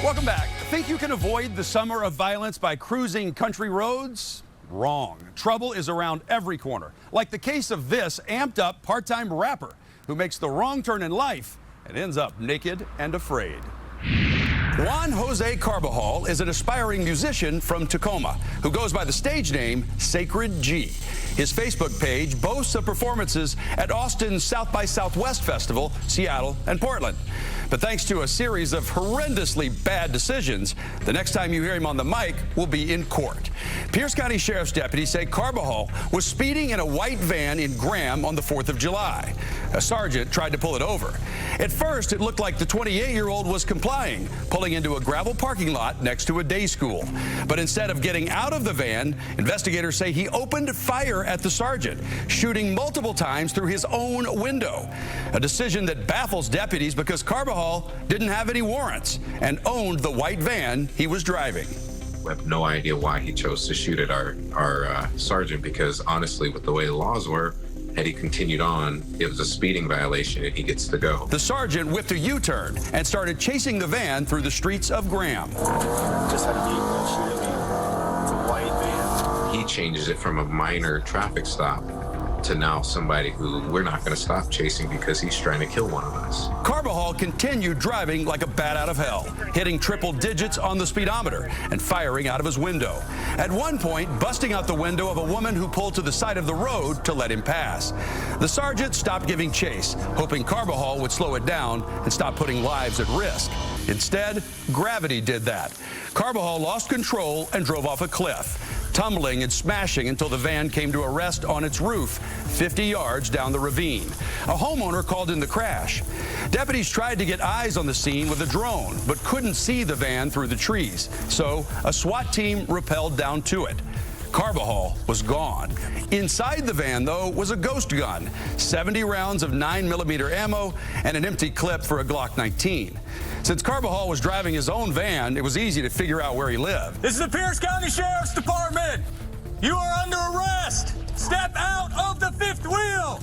Welcome back. Think you can avoid the summer of violence by cruising country roads? Wrong. Trouble is around every corner. Like the case of this amped up part-time rapper who makes the wrong turn in life and ends up naked and afraid. Juan Jose Carbajal is an aspiring musician from Tacoma who goes by the stage name Sacred G. His Facebook page boasts of performances at Austin's South by Southwest Festival, Seattle, and Portland. But thanks to a series of horrendously bad decisions, the next time you hear him on the mic will be in court. Pierce County Sheriff's deputies say Carbajal was speeding in a white van in Graham on the 4th of July. A sergeant tried to pull it over. At first, it looked like the 28-year-old was complying, pulling into a gravel parking lot next to a day school. But instead of getting out of the van, investigators say he opened fire at the sergeant, shooting multiple times through his own window. A decision that baffles deputies because Carbajal didn't have any warrants and owned the white van he was driving. We have no idea why he chose to shoot at our sergeant, because honestly, with the way the laws were, had he continued on, it was a speeding violation and he gets to go. The sergeant whipped a U-turn and started chasing the van through the streets of Graham. Just had a vehicle shoot at me. It's a white van. He changes it from a minor traffic stop to now somebody who we're not going to stop chasing because he's trying to kill one of us. Carbajal continued driving like a bat out of hell, hitting triple digits on the speedometer and firing out of his window. At one point, busting out the window of a woman who pulled to the side of the road to let him pass. The sergeant stopped giving chase, hoping Carbajal would slow it down and stop putting lives at risk. Instead, gravity did that. Carbajal lost control and drove off a cliff, tumbling and smashing until the van came to a rest on its roof 50 yards down the ravine. A homeowner called in the crash. Deputies tried to get eyes on the scene with a drone, but couldn't see the van through the trees. So a SWAT team rappelled down to it. Carbajal was gone. Inside the van, though, was a ghost gun, 70 rounds of 9mm ammo, and an empty clip for a Glock 19. Since Carbajal was driving his own van, it was easy to figure out where he lived. This is the Pierce County Sheriff's Department. You are under arrest. Step out of the fifth wheel.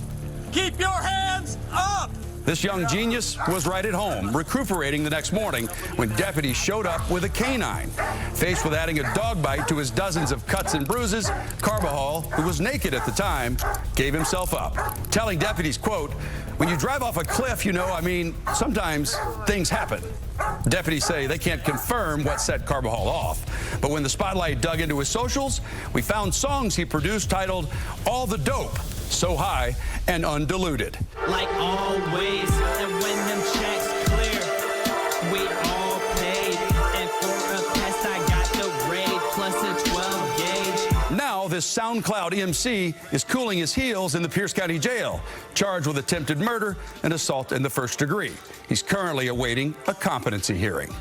Keep your hands up. This young genius was right at home, recuperating the next morning when deputies showed up with a canine. Faced with adding a dog bite to his dozens of cuts and bruises, Carbajal, who was naked at the time, gave himself up, telling deputies, quote, "When you drive off a cliff, sometimes things happen." Deputies say they can't confirm what set Carbajal off. But when the spotlight dug into his socials, we found songs he produced titled "All the Dope," "So High," and "Undiluted." Like always, and when them checks clear, we all paid. And for a test, I got the raid plus a 12 gauge. Now this SoundCloud MC is cooling his heels in the Pierce County Jail, charged with attempted murder and assault in the first degree. He's currently awaiting a competency hearing.